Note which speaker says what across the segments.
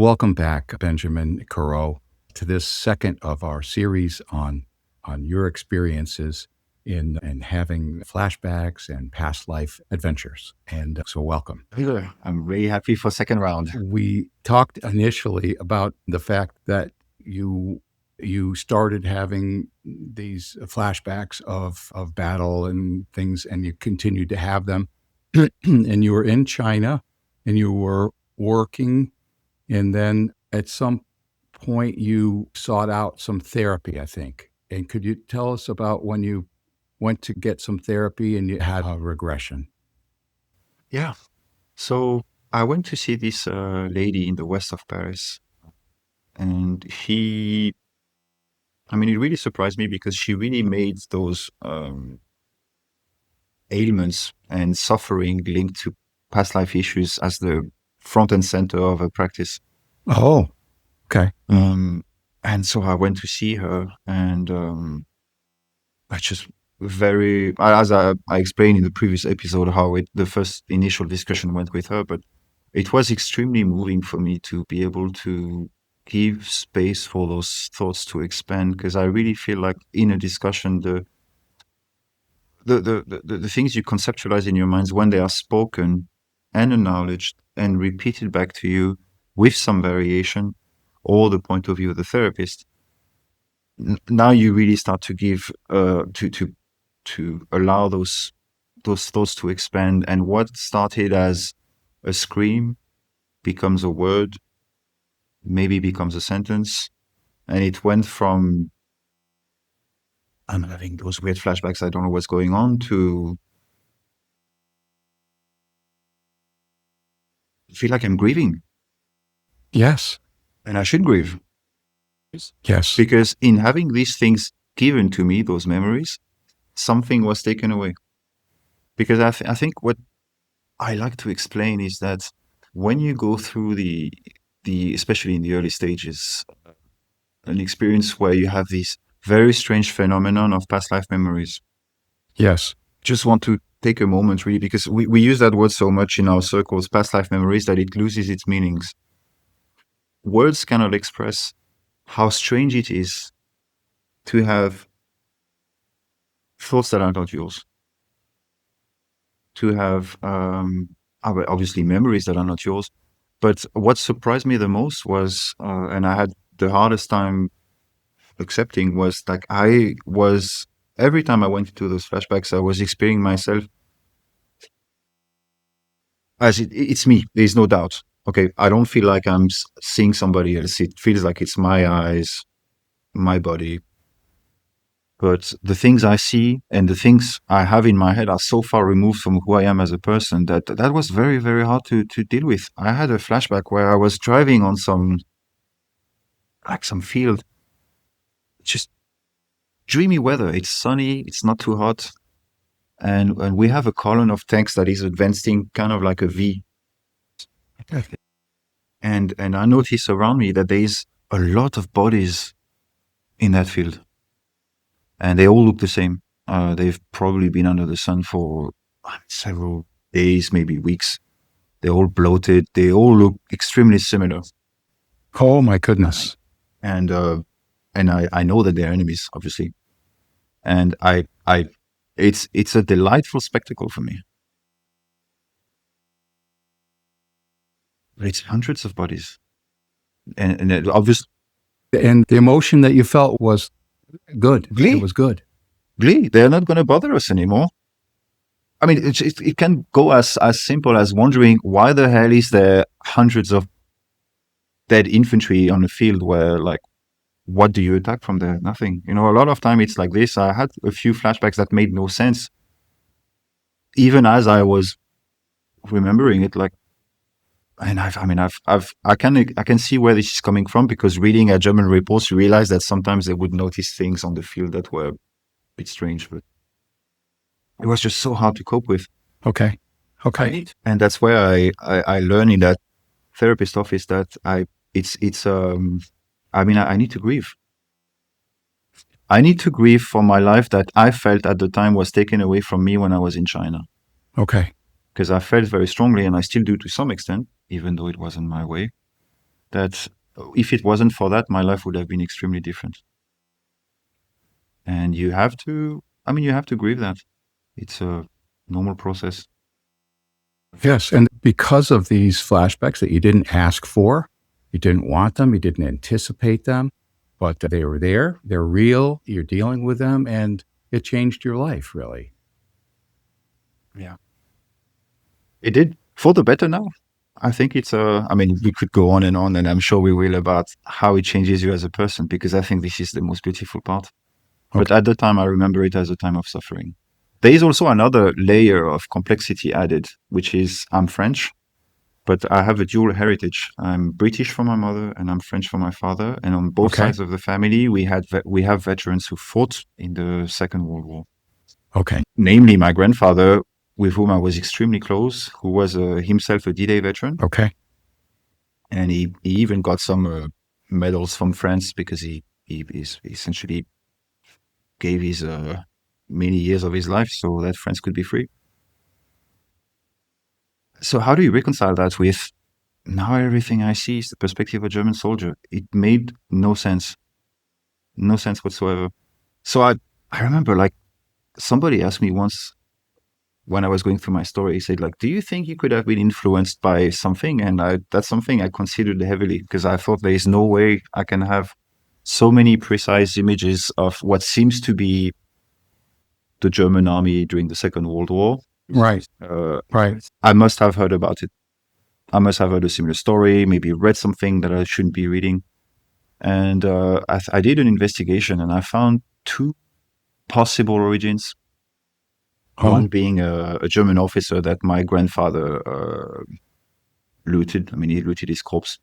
Speaker 1: Welcome back, Benjamin Carraud, to this second of our series on your experiences in having flashbacks and past life adventures. And so welcome.
Speaker 2: Yeah, I'm really happy for second round.
Speaker 1: We talked initially about the fact that you started having these flashbacks of battle and things, and you continued to have them. And you were in China and you were working, and then at some point you sought out some therapy, I think. And could you tell us about when you went to get some therapy and you had a regression?
Speaker 2: Yeah. So I went to see this lady in the west of Paris, and it really surprised me because she really made those ailments and suffering linked to past life issues as the front and center of her practice.
Speaker 1: Oh, okay.
Speaker 2: And so I went to see her, and I just as I explained in the previous episode, how the first initial discussion went with her, but it was extremely moving for me to be able to give space for those thoughts to expand, because I really feel like in a discussion, the things you conceptualize in your minds, when they are spoken and acknowledged and repeated back to you with some variation, or the point of view of the therapist, now you really start to give to allow those thoughts to expand, and what started as a scream becomes a word, maybe becomes a sentence, and it went from I'm having those weird flashbacks, I don't know what's going on, to feel like I'm grieving,
Speaker 1: Yes.
Speaker 2: and I should grieve,
Speaker 1: Yes.
Speaker 2: because in having these things given to me, those memories, something was taken away. Because I think what I like to explain is that when you go through the especially in the early stages, an experience where you have this very strange phenomenon of past life memories,
Speaker 1: Yes.
Speaker 2: just want to take a moment, really, because we use that word so much in our circles, past life memories, that it loses its meanings. Words cannot express how strange it is to have thoughts that are not yours, to have obviously memories that are not yours. But what surprised me the most was, and I had the hardest time accepting, was like every time I went into those flashbacks, I was experiencing myself as it's me. There's no doubt. Okay, I don't feel like I'm seeing somebody else. It feels like it's my eyes, my body. But the things I see and the things I have in my head are so far removed from who I am as a person that was very, very hard to deal with. I had a flashback where I was driving on some field, just dreamy weather. It's sunny, it's not too hot. And we have a column of tanks that is advancing kind of like a V. And I notice around me that there is a lot of bodies in that field. And they all look the same. They've probably been under the sun for several days, maybe weeks. They're all bloated. They all look extremely similar.
Speaker 1: Oh my goodness.
Speaker 2: And I know that they're enemies, obviously. And it's a delightful spectacle for me. But it's hundreds of bodies, and obviously
Speaker 1: And the emotion that you felt was good.
Speaker 2: glee.
Speaker 1: It was good.
Speaker 2: Glee. They're not going to bother us anymore. I mean, it can go as simple as wondering why the hell is there hundreds of dead infantry on the field, where, like, what do you attack from there? Nothing. A lot of time it's like this. I had a few flashbacks that made no sense, even as I was remembering it. Like, and I can see where this is coming from, because reading German reports, you realize that sometimes they would notice things on the field that were a bit strange, but it was just so hard to cope with.
Speaker 1: Okay. Okay.
Speaker 2: And that's where I learned in that therapist office that I need to grieve. I need to grieve for my life that I felt at the time was taken away from me when I was in China.
Speaker 1: Okay.
Speaker 2: Because I felt very strongly, and I still do to some extent, even though it wasn't my way, that if it wasn't for that, my life would have been extremely different. And you have to, you have to grieve that. It's a normal process.
Speaker 1: Yes, and because of these flashbacks that you didn't ask for, you didn't want them, you didn't anticipate them, but they were there, they're real, you're dealing with them, and it changed your life, really.
Speaker 2: Yeah. It did for the better now. I think it's we could go on, and I'm sure we will, about how it changes you as a person, because I think this is the most beautiful part. But
Speaker 1: Okay.
Speaker 2: at the time, I remember it as a time of suffering. There is also another layer of complexity added, which is I'm French, but I have a dual heritage. I'm British from my mother and I'm French from my father. And on both
Speaker 1: Okay.
Speaker 2: sides of the family, we have veterans who fought in the Second World War.
Speaker 1: Okay.
Speaker 2: Namely, my grandfather, with whom I was extremely close, who was himself a D-Day veteran.
Speaker 1: Okay.
Speaker 2: And he even got some medals from France because he essentially gave his many years of his life so that France could be free. So how do you reconcile that with now everything I see is the perspective of a German soldier? It made no sense whatsoever. So I remember, like, somebody asked me once when I was going through my story, he said, like, do you think you could have been influenced by something? And that's something I considered heavily, because I thought there is no way I can have so many precise images of what seems to be the German army during the Second World War.
Speaker 1: Right. Right.
Speaker 2: I must have heard about it. I must have heard a similar story, maybe read something that I shouldn't be reading. And I did an investigation, and I found two possible origins.
Speaker 1: Oh,
Speaker 2: One being a German officer that my grandfather looted. I mean, he looted his corpse,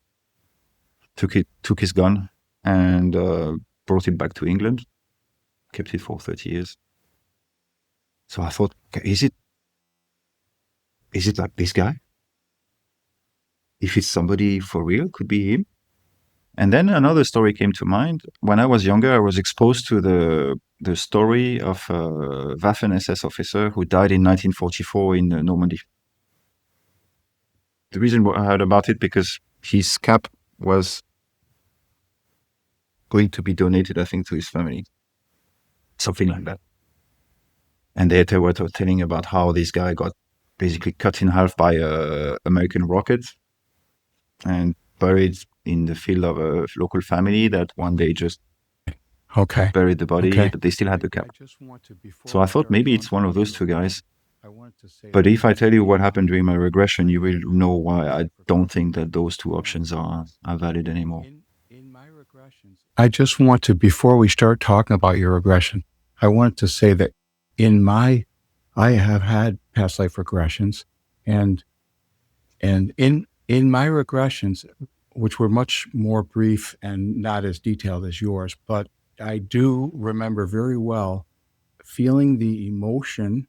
Speaker 2: took his gun, and brought it back to England, kept it for 30 years. So I thought, okay, is it like this guy? If it's somebody for real, could be him. And then another story came to mind. When I was younger, I was exposed to the story of a Waffen SS officer who died in 1944 in Normandy. The reason I heard about it because his cap was going to be donated, I think, to his family, something like that. And they were telling about how this guy got basically cut in half by a American rocket and buried in the field of a local family that one day just
Speaker 1: okay.
Speaker 2: buried the body,
Speaker 1: Okay.
Speaker 2: but they still had the cap.
Speaker 1: I just want to, before
Speaker 2: So I
Speaker 1: we
Speaker 2: thought
Speaker 1: start
Speaker 2: maybe it's
Speaker 1: talking
Speaker 2: one of
Speaker 1: about
Speaker 2: those
Speaker 1: your
Speaker 2: two guys.
Speaker 1: regression, I wanted to say
Speaker 2: But
Speaker 1: that
Speaker 2: if I tell you what happened during my
Speaker 1: in
Speaker 2: regression, you will know why I don't think
Speaker 1: regression,
Speaker 2: that those two options are valid anymore.
Speaker 1: in my regressions, I just want to, before we start talking about your regression, I wanted to say that in my, I have had past life regressions, and in my regressions, which were much more brief and not as detailed as yours, but I do remember very well feeling the emotion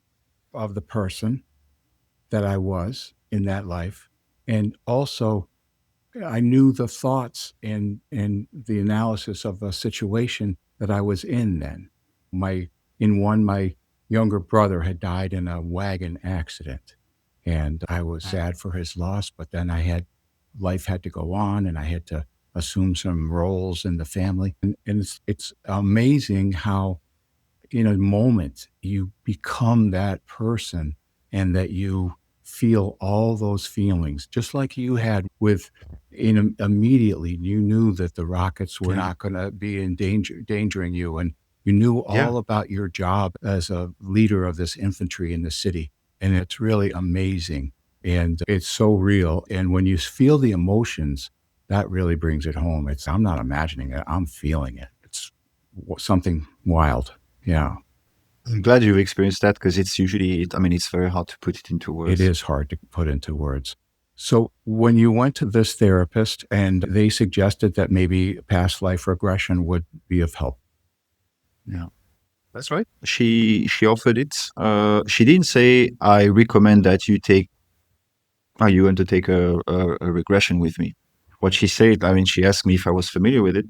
Speaker 1: of the person that I was in that life, and also I knew the thoughts and the analysis of the situation that I was in then. My younger brother had died in a wagon accident, and I was sad for his loss, but then life had to go on, and I had to assume some roles in the family. And it's amazing how in a moment you become that person and that you feel all those feelings just like you had with immediately you knew that the rockets were
Speaker 2: Yeah.
Speaker 1: not going to be endangering you, and you knew
Speaker 2: Yeah.
Speaker 1: all about your job as a leader of this infantry in the city, and it's really amazing and it's so real, and when you feel the emotions, that really brings it home. I'm not imagining it, I'm feeling it. It's something wild. Yeah,
Speaker 2: I'm glad you've experienced that, because it's usually, it's very hard to put it into
Speaker 1: it
Speaker 2: words.
Speaker 1: is hard to put into words. So, when you went to this therapist and they suggested that maybe past life regression would be of help.
Speaker 2: Yeah. That's right. She offered it. She didn't say, I recommend that you undertake a regression with me. What she said, she asked me if I was familiar with it.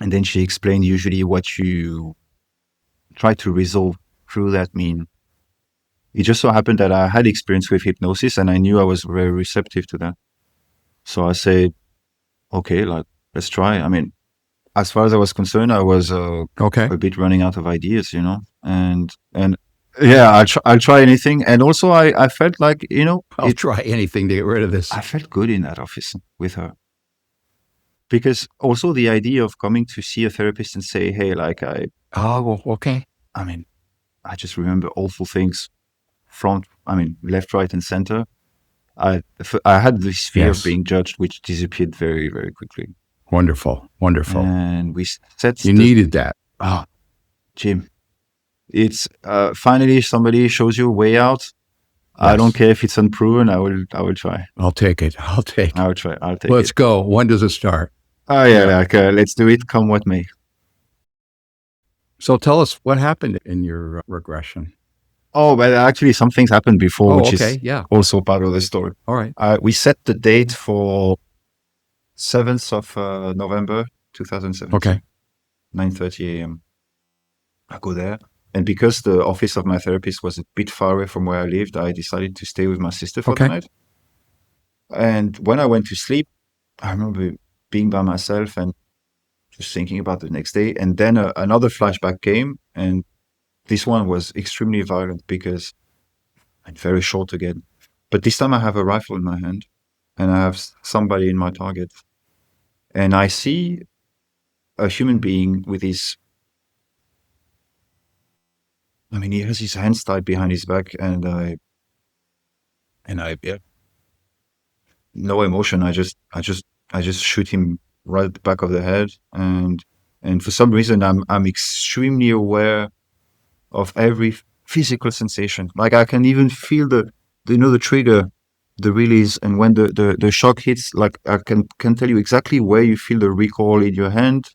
Speaker 2: And then she explained usually what you try to resolve through that mean. It just so happened that I had experience with hypnosis and I knew I was very receptive to that. So I said, okay, like let's try. I mean, as far as I was concerned, I was
Speaker 1: Okay.
Speaker 2: a bit running out of ideas, and yeah, I'll try anything. And also, I felt like
Speaker 1: I'll try anything to get rid of this.
Speaker 2: I felt good in that office with her, because also the idea of coming to see a therapist and say, hey, like
Speaker 1: Oh, okay.
Speaker 2: I mean, I just remember awful things left, right, and center. I had this fear of
Speaker 1: Yes.
Speaker 2: being judged, which disappeared very, very quickly.
Speaker 1: Wonderful. Wonderful.
Speaker 2: And we set
Speaker 1: You needed that.
Speaker 2: ah, Jim, it's finally somebody shows you a way out. I don't
Speaker 1: Yes.
Speaker 2: care if it's unproven. I will try.
Speaker 1: I'll take it. I'll take
Speaker 2: I
Speaker 1: it.
Speaker 2: will try. I'll take
Speaker 1: Let's
Speaker 2: it.
Speaker 1: go. When does it start?
Speaker 2: Oh yeah,
Speaker 1: Yeah.
Speaker 2: like let's do it, come what may.
Speaker 1: So tell us what happened in your regression.
Speaker 2: Oh, but actually, some things happened before,
Speaker 1: Oh,
Speaker 2: which
Speaker 1: okay.
Speaker 2: is
Speaker 1: Yeah.
Speaker 2: also part of the story.
Speaker 1: All right.
Speaker 2: We set the date for 7th of November 2017.
Speaker 1: Okay.
Speaker 2: 9:30 a.m. I go there. And because the office of my therapist was a bit far away from where I lived, I decided to stay with my sister for the
Speaker 1: Okay.
Speaker 2: night. And when I went to sleep, I remember being by myself and just thinking about the next day. And then another flashback came, and this one was extremely violent and very short again. But this time I have a rifle in my hand and I have somebody in my target. And I see a human being with he has his hands tied behind his back, and yeah, no emotion. I just shoot him right at the back of the head, and for some reason I'm extremely aware of every physical sensation. Like I can even feel the trigger, the release, and when the shock hits, like I can tell you exactly where you feel the recoil in your hand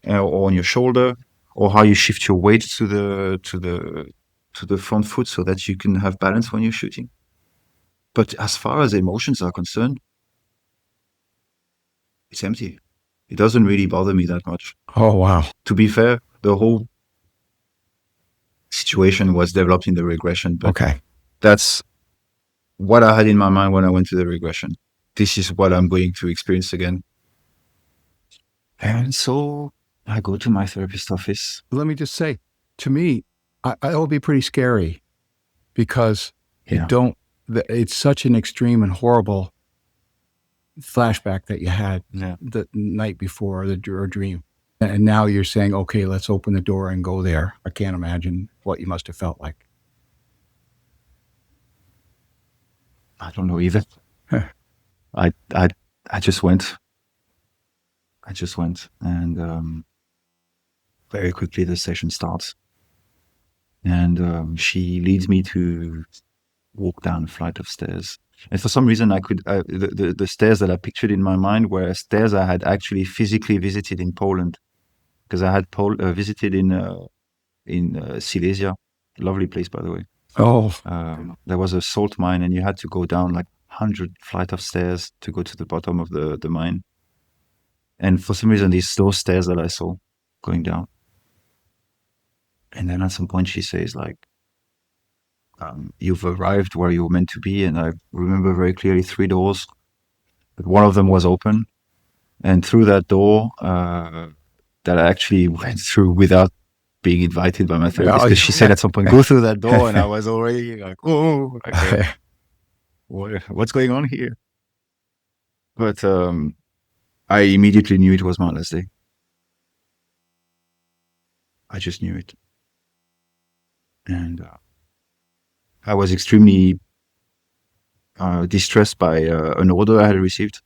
Speaker 2: or on your shoulder, or how you shift your weight to the front foot so that you can have balance when you're shooting. But as far as emotions are concerned, it's empty. It doesn't really bother me that much.
Speaker 1: Oh, wow.
Speaker 2: To be fair, the whole situation was developed in the regression, but
Speaker 1: Okay.
Speaker 2: that's what I had in my mind when I went to the regression. This is what I'm going to experience again. And so I go to my therapist's office.
Speaker 1: Let me just say, to me, it'll be pretty scary because
Speaker 2: Yeah.
Speaker 1: it's such an extreme and horrible flashback that you had
Speaker 2: Yeah.
Speaker 1: the night before or dream. And now you're saying, okay, let's open the door and go there. I can't imagine what you must have felt like.
Speaker 2: I don't know either.
Speaker 1: Huh.
Speaker 2: I just went. And very quickly the session starts. And she leads me to walk down a flight of stairs. And for some reason, the stairs that I pictured in my mind were stairs I had actually physically visited in Poland, because I had visited in Silesia, lovely place by the way.
Speaker 1: Oh,
Speaker 2: There was a salt mine, and you had to go down like 100 flight of stairs to go to the bottom of the mine. And for some reason, those stairs that I saw going down. And then at some point she says like, you've arrived where you were meant to be. And I remember very clearly 3 doors, but one of them was open. And through that door, that I actually went through without being invited by my therapist, because she said at some point, go through that door. And I was already like, oh, okay. What's going on here? But I immediately knew it was my last day. I just knew it. And I was extremely distressed by an order I had received.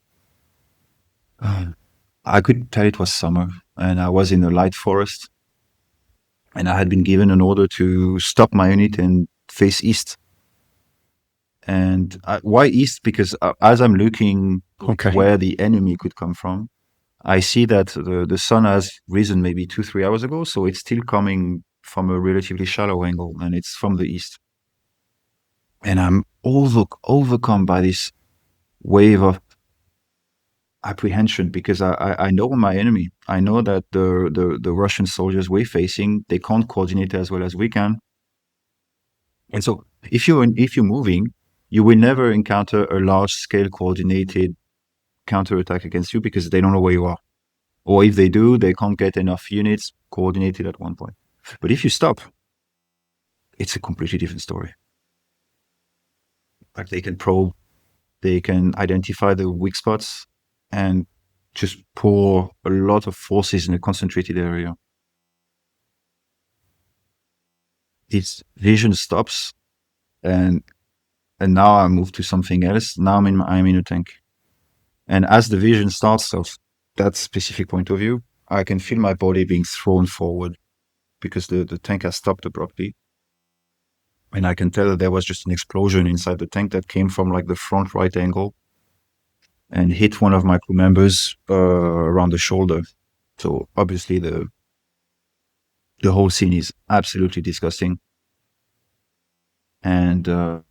Speaker 2: I could tell it was summer, and I was in a light forest, and I had been given an order to stop my unit and face east. And why east? Because as I'm looking where the enemy could come from, I see that the sun has risen maybe 2-3 hours ago, so it's still coming from a relatively shallow angle, and it's from the east. And I'm overcome by this wave of apprehension, because I know my enemy. I know that the Russian soldiers we're facing, they can't coordinate as well as we can. And so if you're moving, you will never encounter a large scale coordinated counterattack against you because they don't know where you are. Or if they do, they can't get enough units coordinated at one point. But if you stop, it's a completely different story. Like they can probe, they can identify the weak spots and just pour a lot of forces in a concentrated area. Its vision stops, and now I move to something else. Now I'm in a tank, and as the vision starts of that specific point of view, I can feel my body being thrown forward because the tank has stopped abruptly, and I can tell that there was just an explosion inside the tank that came from like the front right angle and hit one of my crew members around the shoulder. So obviously the whole scene is absolutely disgusting, and I'm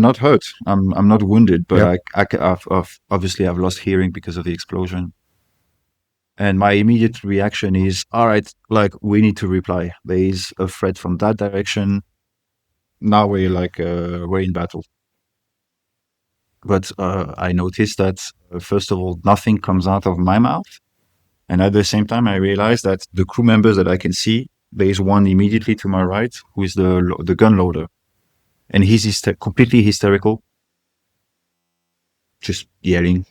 Speaker 2: not hurt. I'm not wounded, but
Speaker 1: Yep.
Speaker 2: I've obviously I've lost hearing because of the explosion. And my immediate reaction is, all right, like we need to reply. There is a threat from that direction. Now we're in battle. But I noticed that first of all, nothing comes out of my mouth. And at the same time, I realized that the crew members that I can see, there is one immediately to my right who is the gun loader. And he's completely hysterical, just yelling.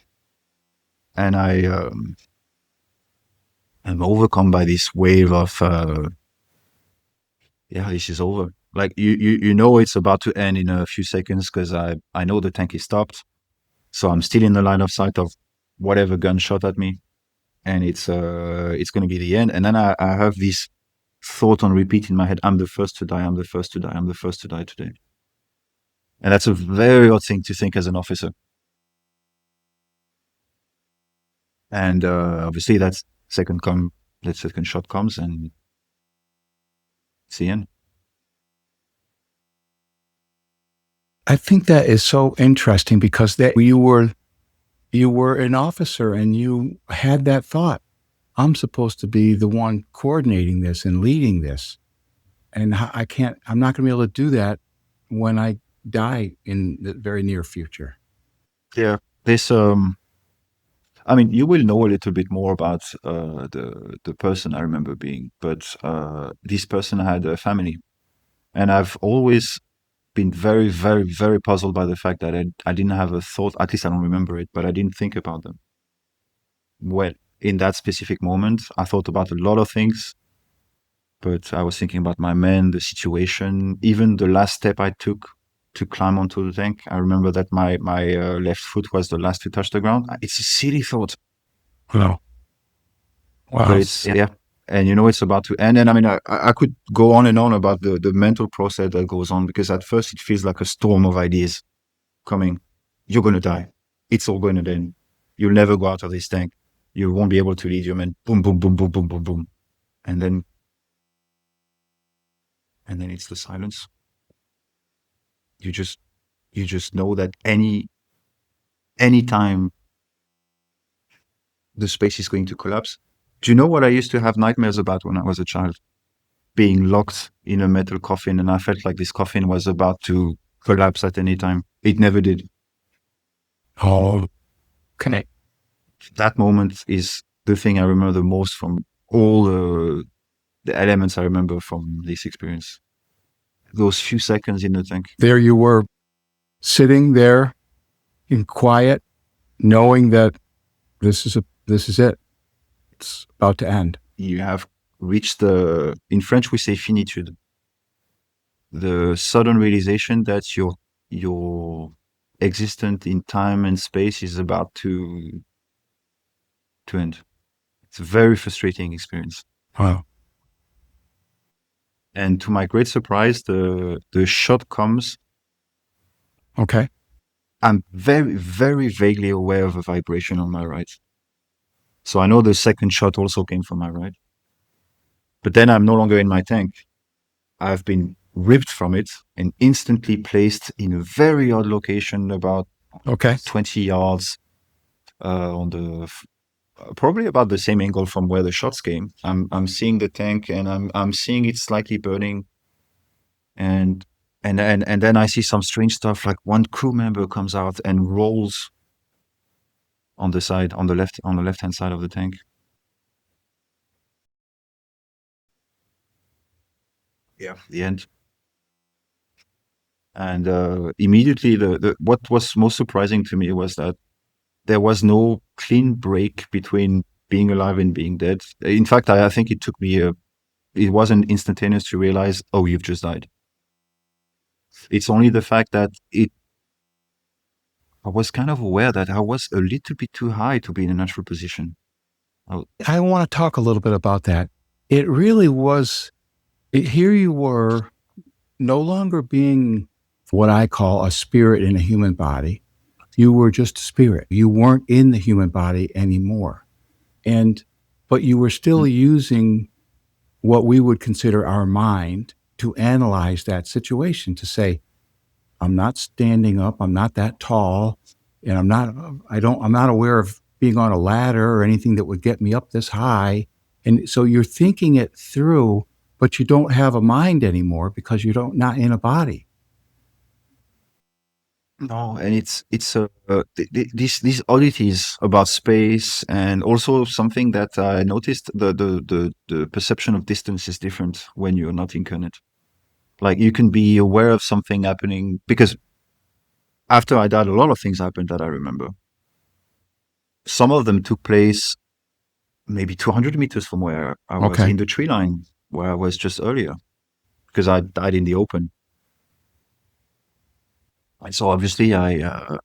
Speaker 2: And I'm overcome by this wave of, this is over. Like you know it's about to end in a few seconds because I know the tank is stopped. So I'm still in the line of sight of whatever gun shot at me. And it's going to be the end. And then I have this thought on repeat in my head: I'm the first to die. I'm the first to die. I'm the first to die today. And that's a very odd thing to think as an officer. And obviously, that second shot comes, and it's the end.
Speaker 1: I think that is so interesting because that you were an officer and you had that thought. I'm supposed to be the one coordinating this and leading this. And I'm not going to be able to do that when I die in the very near future.
Speaker 2: Yeah. This, I mean, you will know a little bit more about the person I remember being, but this person had a family. And I've always been very, very, very puzzled by the fact that I didn't have a thought, at least I don't remember it, but I didn't think about them. Well, in that specific moment, I thought about a lot of things, but I was thinking about my men, the situation, even the last step I took to climb onto the tank. I remember that my left foot was the last to touch the ground. It's a silly thought.
Speaker 1: Wow.
Speaker 2: But
Speaker 1: Wow.
Speaker 2: it's, yeah. And you know, it's about to end. And I mean, I could go on and on about the mental process that goes on, because at first it feels like a storm of ideas coming. You're going to die. It's all going to end. You'll never go out of this tank. You won't be able to lead your men. Boom, boom, boom, boom, boom, boom, boom. And then it's the silence. You just know that any time the space is going to collapse. Do you know what I used to have nightmares about when I was a child? Being locked in a metal coffin, and I felt like this coffin was about to collapse at any time. It never did.
Speaker 1: Oh, okay.
Speaker 2: That moment is the thing I remember the most from all the elements I remember from this experience. Those few seconds in the tank.
Speaker 1: There you were, sitting there in quiet, knowing that this is it. It's about to end.
Speaker 2: You have reached in French we say finitude. The sudden realization that your existence in time and space is about to end. It's a very frustrating experience.
Speaker 1: Wow.
Speaker 2: And to my great surprise, the shot comes.
Speaker 1: Okay.
Speaker 2: I'm very, very vaguely aware of a vibration on my right. So I know the second shot also came from my right. But then I'm no longer in my tank. I've been ripped from it and instantly placed in a very odd location, about 20 yards on the probably about the same angle from where the shots came. I'm seeing the tank, and I'm seeing it slightly burning, and then I see some strange stuff. Like one crew member comes out and rolls on the side, on the left hand side of the tank. Yeah, the end. And immediately, what was most surprising to me was that there was no clean break between being alive and being dead. In fact, I think it took me it wasn't instantaneous to realize, oh, you've just died. It's only the fact that I was kind of aware that I was a little bit too high to be in a natural position.
Speaker 1: I want to talk a little bit about that. It really was, here you were no longer being what I call a spirit in a human body. You were just a spirit. You weren't in the human body anymore. But you were still using what we would consider our mind to analyze that situation, to say, I'm not standing up, I'm not that tall, and I'm not aware of being on a ladder or anything that would get me up this high. And so you're thinking it through, but you don't have a mind anymore because you're not in a body.
Speaker 2: No, and it's these oddities about space, and also something that I noticed, the perception of distance is different when you're not incarnate. Like, you can be aware of something happening, because after I died, a lot of things happened that I remember. Some of them took place maybe 200 meters from where I was,
Speaker 1: Okay.
Speaker 2: in the tree line where I was just earlier, because I died in the open. And so obviously, I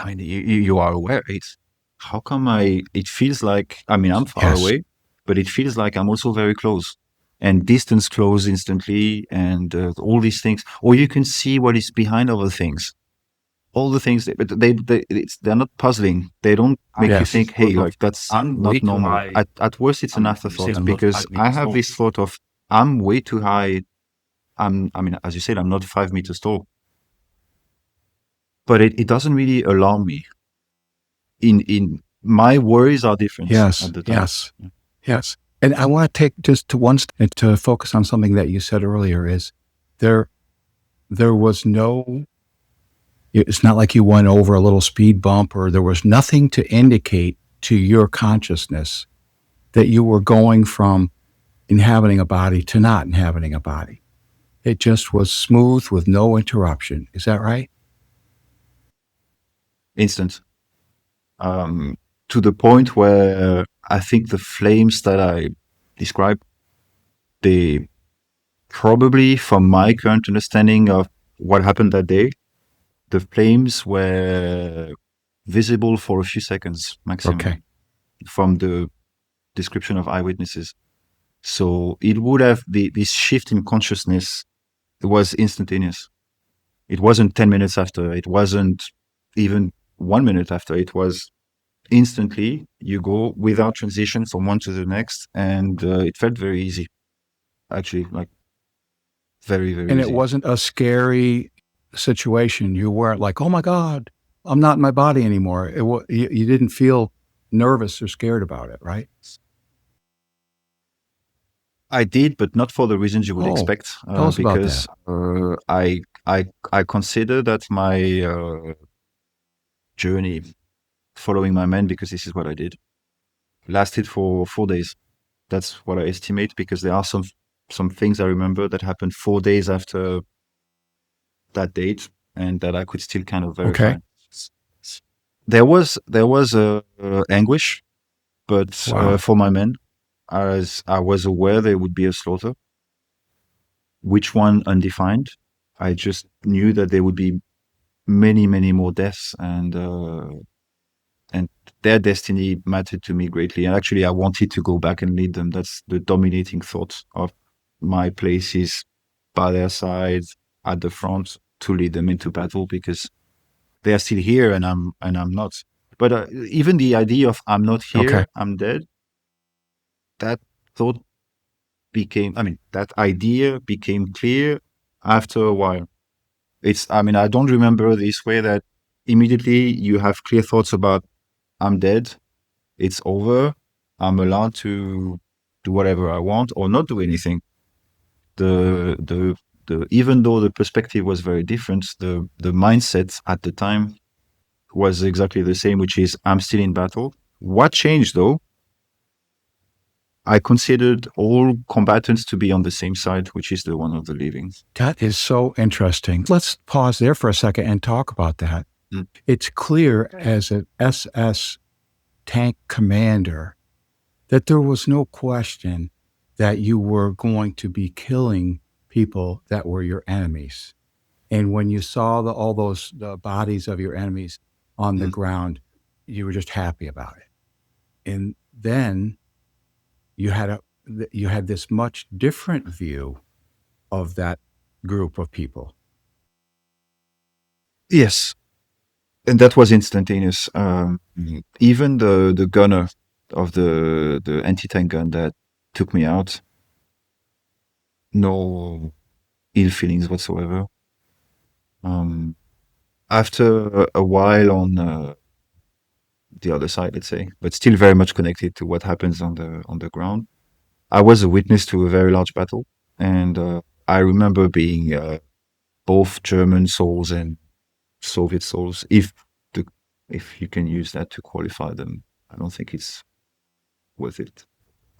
Speaker 2: mean, you are aware. It's how come it feels like, I mean, I'm far
Speaker 1: Yes.
Speaker 2: away, but it feels like I'm also very close, and distance close instantly, and all these things. Or you can see what is behind other things. All the things, but they're not puzzling. They don't make you
Speaker 1: Yes.
Speaker 2: think, hey, like, that's not normal. At worst, it's an afterthought, because I have this thought of, I'm way too high. I mean, as you said, I'm not 5 meters tall, but it doesn't really alarm me. In my worries are different
Speaker 1: Yes.
Speaker 2: at the time.
Speaker 1: Yes. Yes. And I want to take just to one step to focus on something that you said earlier, is there was no, it's not like you went over a little speed bump, or there was nothing to indicate to your consciousness that you were going from inhabiting a body to not inhabiting a body. It just was smooth with no interruption. Is that right?
Speaker 2: Instant. To the point where I think the flames that I described, they probably, from my current understanding of what happened that day, the flames were visible for a few seconds maximum.
Speaker 1: Okay.
Speaker 2: From the description of eyewitnesses. So it would have, this shift in consciousness, it was instantaneous. It wasn't 10 minutes after. It wasn't even 1 minute after. It was instantly. You go without transition from one to the next, and it felt very easy. Actually, like, very, very
Speaker 1: And
Speaker 2: easy.
Speaker 1: it wasn't a scary situation. You weren't like, oh my God, I'm not in my body anymore. You didn't feel nervous or scared about it, right?
Speaker 2: I did, but not for the reasons you would expect.
Speaker 1: Tell us about
Speaker 2: Because I consider that my journey following my man, because this is what I did, lasted for 4 days. That's what I estimate, because there are some things I remember that happened 4 days after that date, and that I could still kind of verify.
Speaker 1: Okay.
Speaker 2: There was anguish, but
Speaker 1: Wow.
Speaker 2: for my men, as I was aware there would be a slaughter. Which one, undefined. I just knew that there would be many, many more deaths, and their destiny mattered to me greatly. And actually, I wanted to go back and lead them. That's the dominating thought of my place, is by their side at the front to lead them into battle, because they are still here and I'm not. But even the idea of, I'm not here,
Speaker 1: Okay.
Speaker 2: I'm dead, that thought that idea became clear after a while. I don't remember this way, that immediately you have clear thoughts about, I'm dead, it's over, I'm allowed to do whatever I want or not do anything. Even though the perspective was very different, the mindset at the time was exactly the same, which is I'm still in battle. What changed though? I considered all combatants to be on the same side, which is the one of the living.
Speaker 1: That is so interesting. Let's pause there for a second and talk about that.
Speaker 2: Mm.
Speaker 1: It's clear as an SS tank commander that there was no question that you were going to be killing people that were your enemies. And when you saw all those the bodies of your enemies on the ground, you were just happy about it. And then you had this much different view of that group of people.
Speaker 2: Yes, and that was instantaneous. Even the gunner of the anti-tank gun that took me out, no ill feelings whatsoever. After a while on the other side, let's say, but still very much connected to what happens on the ground, I was a witness to a very large battle, and I remember being both German souls and Soviet souls, the if you can use that to qualify them. I don't think it's worth it.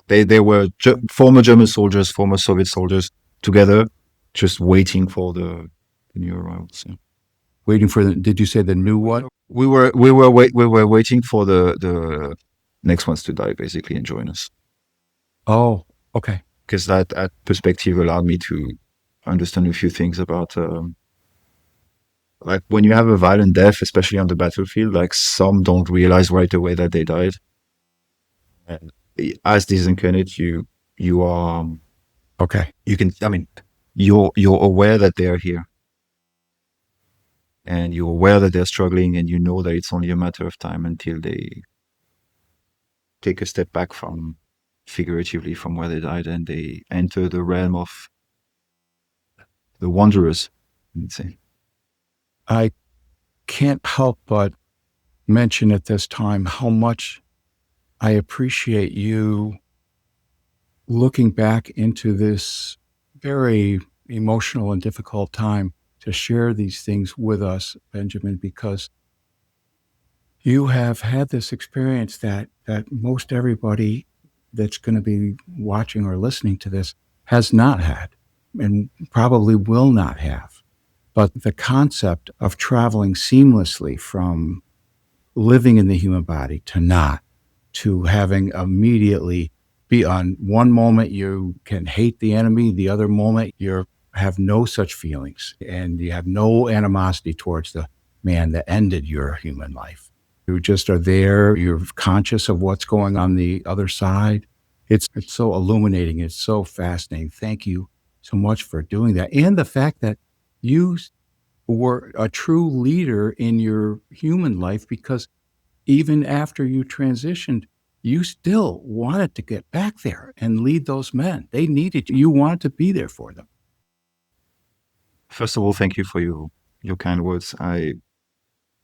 Speaker 2: They were former German soldiers, former Soviet soldiers together, just waiting for the new arrivals. Yeah.
Speaker 1: Waiting for did you say the new what?
Speaker 2: We were waiting for the next ones to die, basically, and join us.
Speaker 1: Oh, okay.
Speaker 2: Because that perspective allowed me to understand a few things about like when you have a violent death, especially on the battlefield, like some don't realize right away that they died. And as disincarnate, you are
Speaker 1: Okay.
Speaker 2: you can. I mean, you're aware that they are here, and you're aware that they're struggling, and you know that it's only a matter of time until they take a step back from figuratively from where they died, and they enter the realm of the wanderers. Let's say.
Speaker 1: I can't help but mention at this time how much I appreciate you looking back into this very emotional and difficult time to share these things with us, Benjamin, because you have had this experience that most everybody that's going to be watching or listening to this has not had and probably will not have. But the concept of traveling seamlessly from living in the human body to not, to having immediately be on one moment you can hate the enemy, the other moment you have no such feelings and you have no animosity towards the man that ended your human life. You just are there, you're conscious of what's going on the other side. It's so illuminating, it's so fascinating. Thank you so much for doing that. And the fact that you were a true leader in your human life because even after you transitioned, you still wanted to get back there and lead those men. They needed you. You wanted to be there for them.
Speaker 2: First of all, thank you for your kind words. I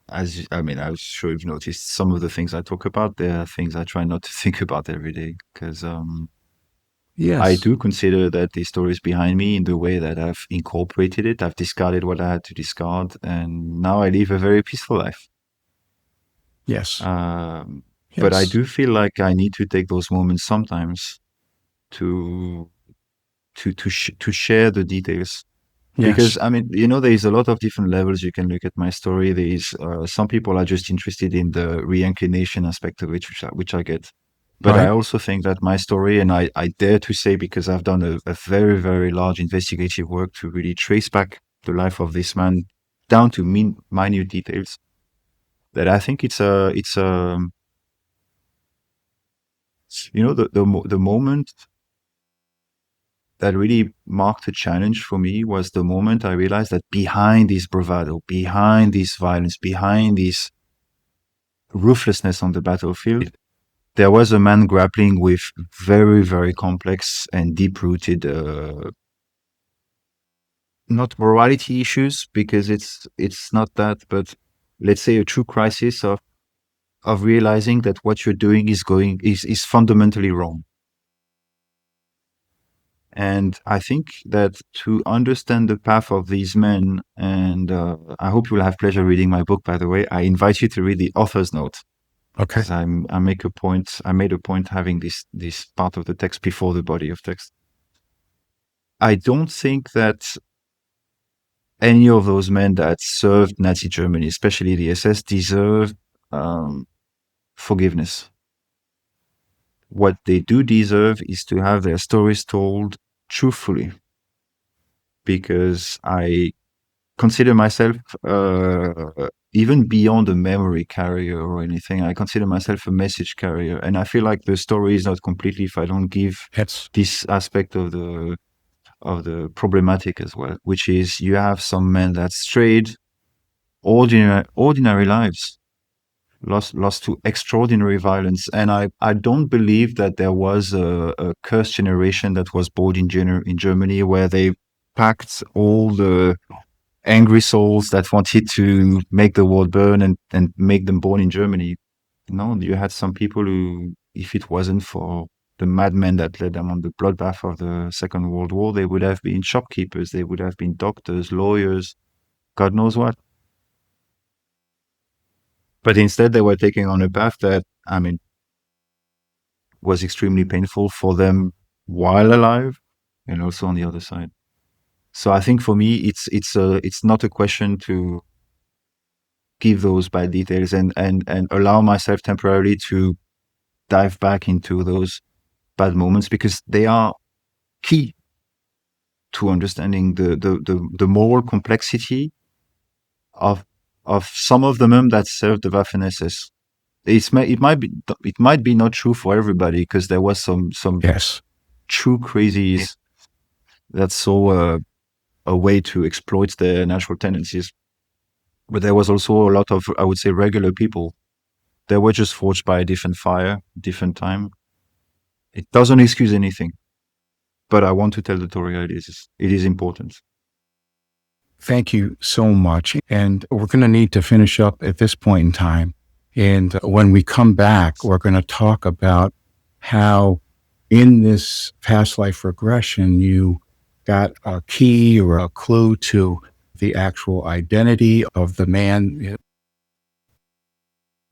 Speaker 2: mean, I'm sure you've noticed some of the things I talk about. There are things I try not to think about every day because I
Speaker 1: Yes.
Speaker 2: do consider that the story is behind me in the way that I've incorporated it. I've discarded what I had to discard, and now I live a very peaceful life.
Speaker 1: Yes.
Speaker 2: But I
Speaker 1: Yes.
Speaker 2: do feel like I need to take those moments sometimes to to share the details. Because
Speaker 1: Yes.
Speaker 2: I mean, there is a lot of different levels you can look at my story. There is some people are just interested in the reincarnation aspect of it, which I get. But I
Speaker 1: Right.
Speaker 2: also think that my story, and I dare to say, because I've done a very, very large investigative work to really trace back the life of this man down to minute details, that I think it's the moment that really marked a challenge for me was the moment I realized that behind this bravado, behind this violence, behind this ruthlessness on the battlefield, there was a man grappling with very, very complex and deep rooted, not morality issues, because it's not that, but let's say a true crisis of realizing that what you're doing is fundamentally wrong. And I think that to understand the path of these men, and I hope you'll have pleasure reading my book, by the way, I invite you to read the author's note,
Speaker 1: Okay.
Speaker 2: because I made a point having this part of the text before the body of text. I don't think that any of those men that served Nazi Germany, especially the SS, deserved forgiveness. What they do deserve is to have their stories told truthfully, because I consider myself, even beyond a memory carrier or anything, I consider myself a message carrier. And I feel like the story is not complete if I don't give
Speaker 1: It's
Speaker 2: this aspect of the problematic as well, which is you have some men that strayed ordinary lives, lost to extraordinary violence. And I don't believe that there was a cursed generation that was born in Germany, where they packed all the angry souls that wanted to make the world burn and make them born in Germany. No, you had some people who, if it wasn't for the madmen that led them on the bloodbath of the Second World War, they would have been shopkeepers, they would have been doctors, lawyers, God knows what. But instead, they were taking on a path that, I mean, was extremely painful for them while alive, and also on the other side. So I think for me, it's not a question to give those bad details and allow myself temporarily to dive back into those bad moments, because they are key to understanding the moral complexity of some of the men that served the Waffen SS. It might be not true for everybody, because there was some
Speaker 1: yes.
Speaker 2: true crazies that saw a way to exploit their natural tendencies. But there was also a lot of, I would say, regular people. They were just forged by a different fire, different time. It doesn't excuse anything, but I want to tell the story. It is important.
Speaker 1: Thank you so much. And we're going to need to finish up at this point in time. And when we come back, we're going to talk about how in this past life regression, you got a key or a clue to the actual identity of the man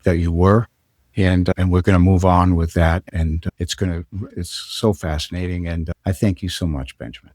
Speaker 1: that you were. And we're going to move on with that. And it's so fascinating. And I thank you so much, Benjamin.